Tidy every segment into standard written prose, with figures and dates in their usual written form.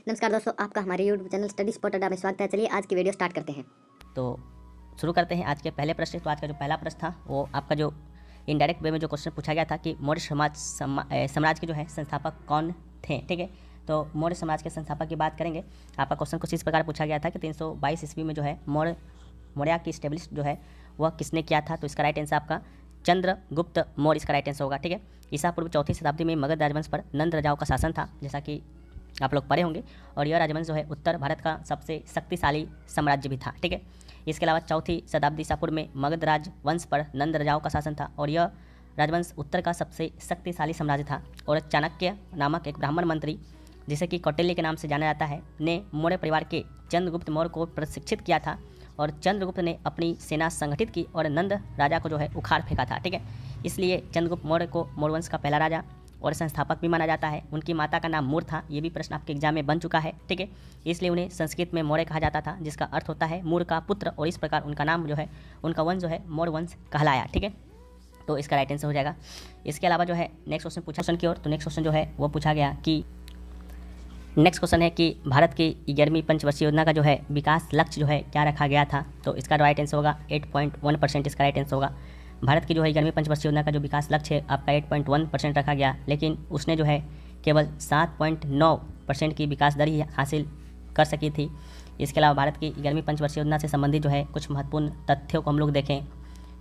नमस्कार दोस्तों, आपका हमारे YouTube चैनल स्टडी स्पॉट अड्डा में स्वागत है। चलिए आज की वीडियो स्टार्ट करते हैं। तो शुरू करते हैं आज के पहले प्रश्न। तो आज का जो पहला प्रश्न था वो आपका जो इनडायरेक्ट वे में जो क्वेश्चन पूछा गया था कि मौर्य साम्राज्य के जो है संस्थापक कौन थे। ठीक है, तो मौर्य साम्राज्य के संस्थापक की बात करेंगे। आपका क्वेश्चन कुछ इस प्रकार पूछा गया था कि 322 ईस्वी में जो है मौर्य की स्टेब्लिश जो है वह किसने किया था। तो इसका राइट आंसर आपका चंद्रगुप्त मौर्य इसका राइट आंसर होगा। ठीक है, ईसा पूर्व 4वीं शताब्दी में मगध राजवंश पर नंद राजाओं का शासन था, जैसा कि आप लोग पढ़े होंगे। और यह राजवंश जो है उत्तर भारत का सबसे शक्तिशाली साम्राज्य भी था। ठीक है, इसके अलावा 4वीं शताब्दी ईसा पूर्व में मगध राजवंश पर नंद राजाओं का शासन था और यह राजवंश उत्तर का सबसे शक्तिशाली साम्राज्य था। और चाणक्य नामक एक ब्राह्मण मंत्री, जिसे कि कौटिल्य के नाम से जाना जाता है, ने मौर्य परिवार के चंद्रगुप्त मौर्य को प्रशिक्षित किया था और चंद्रगुप्त ने अपनी सेना संगठित की और नंद राजा को जो है उखाड़ फेंका था। ठीक है, इसलिए चंद्रगुप्त मौर्य को मौर्य वंश का पहला राजा और संस्थापक भी माना जाता है। उनकी माता का नाम मूर था, ये भी प्रश्न आपके एग्जाम में बन चुका है। ठीक है, इसलिए उन्हें संस्कृत में मौर्य कहा जाता था, जिसका अर्थ होता है मूर का पुत्र, और इस प्रकार उनका नाम जो है, उनका वंश जो है मौर्य वंश कहलाया। ठीक है, तो इसका राइट आंसर हो जाएगा। इसके अलावा जो है नेक्स्ट क्वेश्चन पूछा क्वेश्चन की ओर, तो नेक्स्ट क्वेश्चन जो है वो पूछा गया कि नेक्स्ट क्वेश्चन है कि भारत की 11वीं पंचवर्षीय योजना का जो है विकास लक्ष्य जो है क्या रखा गया था। तो इसका राइट आंसर होगा 8.1%। इसका राइट आंसर होगा भारत की जो है 11वीं पंचवर्षीय योजना का जो विकास लक्ष्य है आपका 8.1% रखा गया, लेकिन उसने जो है केवल 7.9% की विकास दर ही हासिल कर सकी थी। इसके अलावा भारत की 11वीं पंचवर्षीय योजना से संबंधित जो है कुछ महत्वपूर्ण तथ्यों को हम लोग देखें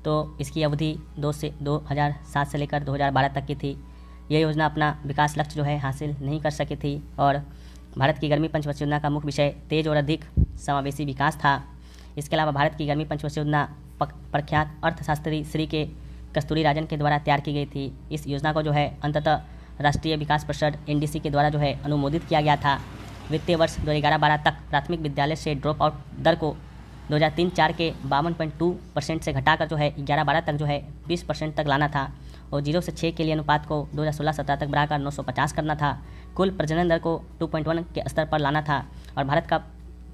तो इसकी अवधि 2007 से लेकर 2012 तक की थी। यह योजना अपना विकास लक्ष्य जो है हासिल नहीं कर सकी थी और भारत की 11वीं पंचवर्षीय योजना का मुख्य विषय तेज और अधिक समावेशी विकास था। इसके अलावा भारत की 11वीं पंचवर्षीय योजना प्रख्यात अर्थशास्त्री श्री के कस्तूरी राजन के द्वारा तैयार की गई थी। इस योजना को जो है अंततः राष्ट्रीय विकास परिषद NDC के द्वारा जो है अनुमोदित किया गया था। वित्तीय वर्ष 2011-12 तक प्राथमिक विद्यालय से ड्रॉप आउट दर को 2003-04 के 52.2% से घटाकर जो है 11-12 तक जो है 20% तक लाना था और 0 से 6 के लिए अनुपात को 2016-17 तक बढ़ाकर 950 करना था। कुल प्रजनन दर को 2.1 के स्तर पर लाना था और भारत का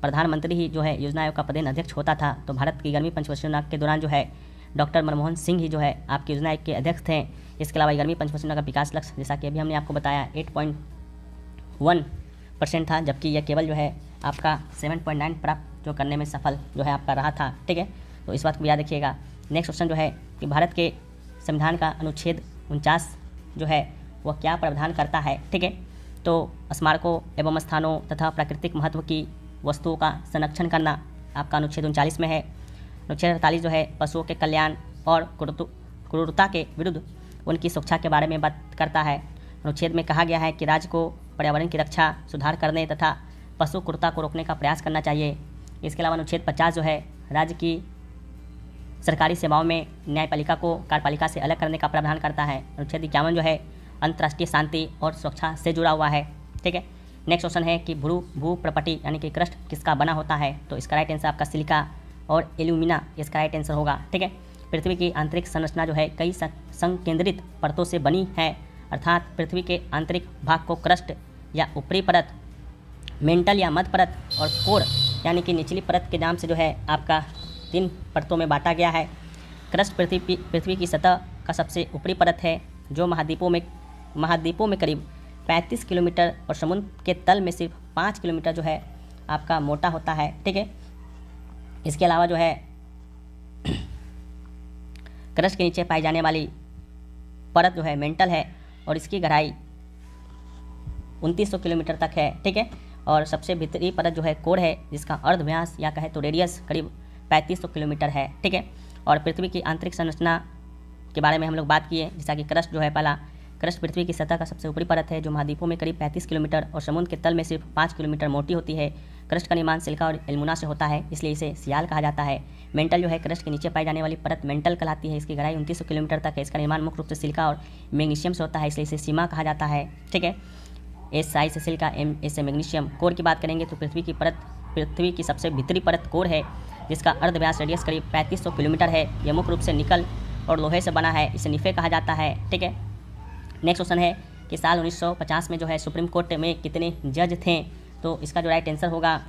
प्रधानमंत्री ही जो है योजना आयोग का पदेन अध्यक्ष होता था। तो भारत की 11वीं पंचवर्षीय योजना के दौरान जो है डॉक्टर मनमोहन सिंह ही जो है आपकी योजना आयोग के अध्यक्ष थे। इसके अलावा 11वीं पंचवर्षीय योजना का विकास लक्ष्य जैसा कि अभी हमने आपको बताया 8.1% था, जबकि यह केवल जो है आपका 7.9 प्राप्त जो करने में सफल जो है आपका रहा था। ठीक है, तो इस बात को याद रखिएगा। नेक्स्ट क्वेश्चन जो है कि भारत के संविधान का अनुच्छेद 49 जो है वह क्या प्रावधान करता है। ठीक है, तो स्मारकों एवं स्थानों तथा प्राकृतिक महत्व की वस्तुओं का संरक्षण करना आपका अनुच्छेद 39 में है। अनुच्छेद 48 जो है पशुओं के कल्याण और क्रूरता के विरुद्ध उनकी सुरक्षा के बारे में बात करता है। अनुच्छेद में कहा गया है कि राज्य को पर्यावरण की रक्षा, सुधार करने तथा पशु क्रूरता को रोकने का प्रयास करना चाहिए। इसके अलावा अनुच्छेद 50 जो है राज्य की सरकारी सेवाओं में न्यायपालिका को कार्यपालिका से अलग करने का प्रावधान करता है। अनुच्छेद 51 जो है अंतर्राष्ट्रीय शांति और सुरक्षा से जुड़ा हुआ है। ठीक है, नेक्स्ट क्वेश्चन है कि भू प्रॉपर्टी यानी कि क्रस्ट किसका बना होता है। तो इसका राइट आंसर आपका सिलिका और एल्यूमिना इसका राइट आंसर होगा। ठीक है, पृथ्वी की आंतरिक संरचना जो है कई संकेंद्रित परतों से बनी है, अर्थात पृथ्वी के आंतरिक भाग को क्रस्ट या ऊपरी परत, मेंटल या मध्य परत और कोर यानी कि निचली परत के नाम से जो है आपका 3 परतों में बांटा गया है। क्रस्ट पृथ्वी की सतह का सबसे ऊपरी परत है जो महाद्वीपों में करीब 35 किलोमीटर और समुद्र के तल में सिर्फ 5 किलोमीटर जो है आपका मोटा होता है। ठीक है, इसके अलावा जो है क्रस्ट के नीचे पाई जाने वाली परत जो है मेंटल है और इसकी गहराई 2900 किलोमीटर तक है। ठीक है, और सबसे भीतरी परत जो है कोर है, जिसका अर्धव्यास या कहे तो रेडियस करीब 3500 किलोमीटर है। ठीक है, और पृथ्वी की आंतरिक संरचना के बारे में हम लोग बात किए, जैसा कि क्रस्ट जो है पहला क्रस्ट पृथ्वी की सतह का सबसे ऊपरी परत है जो महाद्वीपों में करीब 35 किलोमीटर और समुद्र के तल में सिर्फ 5 किलोमीटर मोटी होती है। क्रस्ट का निर्माण सिलिका और एल्यूमिना से होता है, इसलिए इसे सियाल कहा जाता है। मेंटल जो है क्रस्ट के नीचे पाई जाने वाली परत मेंटल कहलाती है। इसकी गहराई 2900 किलोमीटर तक है। इसका निर्माण मुख्य रूप से सिलिका और मैग्नीशियम से होता है, इसलिए इसे सीमा कहा जाता है। ठीक है, SI से सिलिका, M से मैग्नीशियम। कोर की बात करेंगे तो पृथ्वी की सबसे भीतरी परत कोर है, जिसका अर्धव्यास रेडियस करीब 3500 किलोमीटर है। यह मुख्य रूप से निकल और लोहे से बना है, इसे निफे कहा जाता है। ठीक है, नेक्स्ट क्वेश्चन है कि साल 1950 में जो है सुप्रीम कोर्ट में कितने जज थे। तो इसका जो राइट आंसर होगा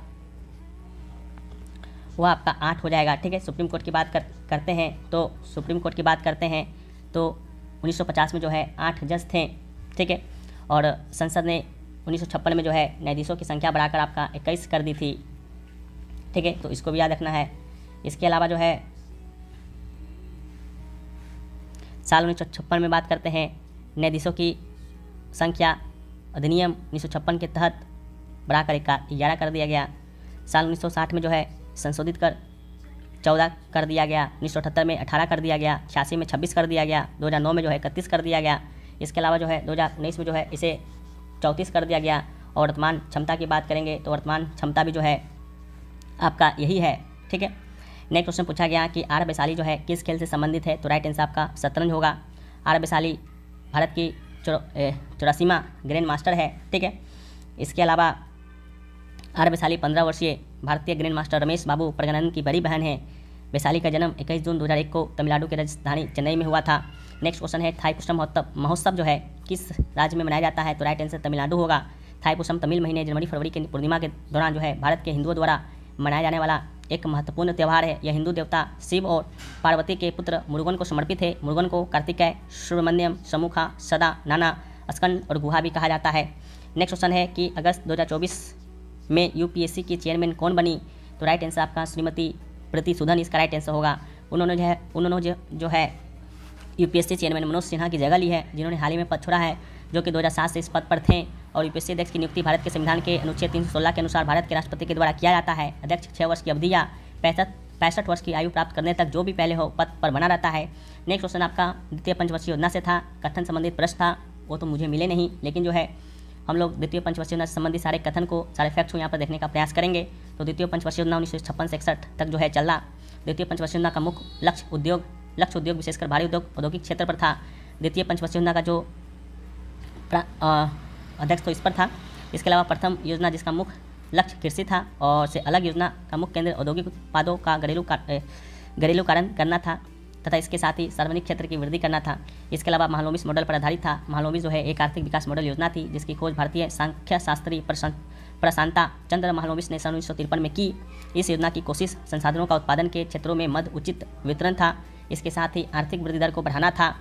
वह आपका 8 हो जाएगा। ठीक है, सुप्रीम कोर्ट की बात करते हैं तो सुप्रीम कोर्ट की बात करते हैं तो 1950 में जो है 8 जज थे। ठीक है, और संसद ने 1956 में जो है न्यायाधीशों की संख्या बढ़ाकर आपका 21 कर दी थी। ठीक है, तो इसको भी याद रखना है। इसके अलावा जो है साल 1956 में बात करते हैं, न्यायाधीशों की संख्या अधिनियम 1956 के तहत बढ़ाकर 11 कर दिया गया। साल 1960 में जो है संशोधित कर 14 कर दिया गया। 1978 में 18 कर दिया गया। 86 में 26 कर दिया गया। 2009 में जो है 31 कर दिया गया। इसके अलावा जो है 2019 में जो है इसे 34 कर दिया गया। और वर्तमान क्षमता की बात करेंगे तो वर्तमान क्षमता भी जो है आपका यही है। ठीक है, नेक्स्ट क्वेश्चन पूछा गया कि आर वैशाली जो है किस खेल से संबंधित है, तो राइट आंसर आपका शतरंज होगा। आर वैशाली भारत की 84वां ग्रैंड मास्टर है। ठीक है, इसके अलावा आर वैशाली 15 वर्षीय भारतीय ग्रैंड मास्टर रमेश बाबू प्रज्ञानंद की बड़ी बहन है। वैशाली का जन्म 21 जून 2001 को तमिलनाडु की राजधानी चेन्नई में हुआ था। नेक्स्ट क्वेश्चन है थाईपुसम महोत्सव जो है किस राज्य में मनाया जाता है, तो राइट आंसर तमिलनाडु होगा। थाईपुसम तमिल महीने जनवरी फरवरी की पूर्णिमा के दौरान जो है भारत के हिंदुओं द्वारा मनाया जाने वाला एक महत्वपूर्ण त्यौहार है। यह हिंदू देवता शिव और पार्वती के पुत्र मुरुगन को समर्पित है। मुरुगन को कार्तिकेय, सुब्रमण्यम, समूखा, सदा, नाना, स्कंद और गुहा भी कहा जाता है। नेक्स्ट क्वेश्चन है कि अगस्त 2024 में यूपीएससी की चेयरमैन कौन बनी, तो राइट आंसर आपका श्रीमती प्रीति सूदन इसका राइट आंसर होगा। उन्होंने जो है यूपीएससी चेयरमैन मनोज सिन्हा की जगह ली है, जिन्होंने हाल ही में पद छोड़ा है, जो कि 2007 से इस पद पर थे। और यूपीएससी अध्यक्ष की नियुक्ति भारत के संविधान के अनुच्छेद 316 के अनुसार भारत के राष्ट्रपति के द्वारा किया जाता है। अध्यक्ष 6 वर्ष की अवधि या 65 वर्ष की आयु प्राप्त करने तक जो भी पहले हो पद पर बना रहता है। नेक्स्ट क्वेश्चन आपका द्वितीय पंचवर्षीय योजना से था, कथन संबंधित प्रश्न था, वो तो मुझे मिले नहीं, लेकिन जो है हम लोग द्वितीय पंचवर्षीय योजना से संबंधित सारे कथन को, सारे फैक्ट्स को यहाँ पर देखने का प्रयास करेंगे। तो द्वितीय पंचवर्षीय योजना 1956 से 61 तक जो है चल रहा। द्वितीय पंचवर्षीय योजना का मुख्य लक्ष्य उद्योग विशेषकर भारी औद्योगिक क्षेत्र पर था। द्वितीय पंचवर्षीय योजना का जो अध्यक्ष तो इस पर था। इसके अलावा प्रथम योजना जिसका मुख्य लक्ष्य कृषि था और से अलग योजना का मुख्य केंद्र औद्योगिक उत्पादों का घरेलू कारण करना था तथा इसके साथ ही सार्वजनिक क्षेत्र की वृद्धि करना था। इसके अलावा महालनोबिस मॉडल पर आधारित था। महालनोबिस जो है एक आर्थिक विकास मॉडल योजना थी जिसकी खोज भारतीय सांख्य शास्त्री प्रशांता चंद्र महालनोबिस ने सन 1953 में की। इस योजना की कोशिश संसाधनों का उत्पादन के क्षेत्रों में मध्य उचित वितरण था। इसके साथ ही आर्थिक वृद्धि दर को बढ़ाना था।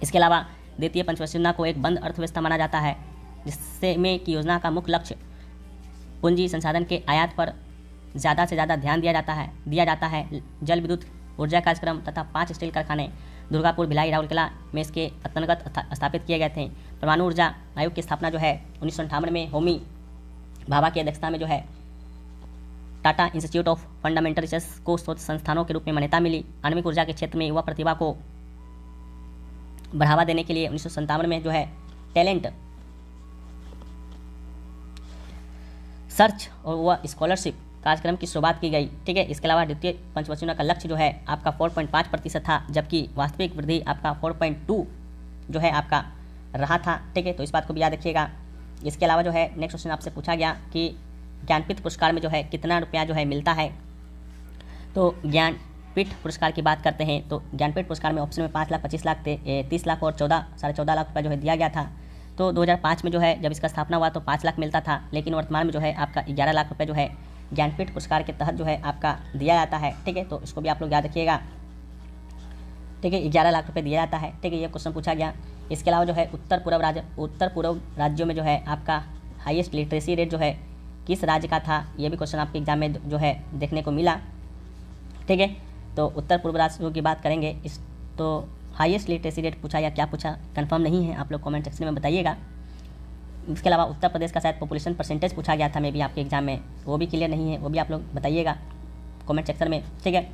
इसके अलावा द्वितीय पंचवर्षीय योजना को एक बंद अर्थव्यवस्था माना जाता है, जिससे में की योजना का मुख्य लक्ष्य पूंजी संसाधन के आयात पर ज़्यादा से ज़्यादा ध्यान दिया जाता है। जल विद्युत ऊर्जा कार्यक्रम तथा 5 स्टील कारखाने दुर्गापुर, भिलाई, राउरकेला में इसके अंतर्गत स्थापित किए गए थे। परमाणु ऊर्जा आयोग की स्थापना जो है 1958 में होमी भाभा की अध्यक्षता में जो है Tata institute of fundamental research को शोध संस्थानों के रूप में मान्यता मिली। आणविक ऊर्जा के क्षेत्र में युवा प्रतिभा को बढ़ावा देने के लिए 1957 में जो है टैलेंट सर्च और वह स्कॉलरशिप कार्यक्रम की शुरुआत की गई। ठीक है, इसके अलावा द्वितीय पंचवर्षीय योजना का लक्ष्य जो है आपका 4.5% था, जबकि वास्तविक वृद्धि आपका 4.2 जो है आपका रहा था। ठीक है, तो इस बात को भी याद रखिएगा। इसके अलावा जो है नेक्स्ट क्वेश्चन आपसे पूछा गया कि ज्ञानपीठ पुरस्कार में जो है कितना रुपया जो है मिलता है। तो ज्ञानपीठ पुरस्कार की बात करते हैं तो ज्ञानपीठ पुरस्कार में ऑप्शन में 5 लाख, 25 लाख, 30 लाख और 14.5 लाख रुपया जो है दिया गया था। तो 2005 में जो है जब इसका स्थापना हुआ तो 5 लाख मिलता था, लेकिन वर्तमान में जो है आपका 11 लाख रुपये जो है ज्ञानपीठ पुरस्कार के तहत जो है आपका दिया जाता है। ठीक है, तो इसको भी आप लोग याद रखिएगा। ठीक है, 11 लाख रुपये दिया जाता है। ठीक है, ये क्वेश्चन पूछा गया। इसके अलावा जो है उत्तर पूर्व राज्यों में जो है आपका हाईएस्ट लिटरेसी रेट जो है किस राज्य का था, ये भी क्वेश्चन आपके एग्जाम में जो है देखने को मिला। ठीक है, तो उत्तर पूर्व राज्यों की बात करेंगे तो हाईएस्ट लिटरेसी रेट पूछा या क्या पूछा कंफर्म नहीं है, आप लोग कमेंट सेक्शन में बताइएगा। इसके अलावा उत्तर प्रदेश का शायद पॉपुलेशन परसेंटेज पूछा गया था मे भी आपके एग्जाम में, वो भी क्लियर नहीं है, वो भी आप लोग बताइएगा कमेंट सेक्शन में। ठीक है,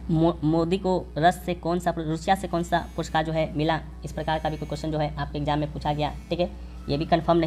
मोदी को रूसिया से कौन सा पुरस्कार जो है मिला, इस प्रकार का भी कोई क्वेश्चन जो है आपके एग्जाम में पूछा गया। ठीक है, ये भी कंफर्म नहीं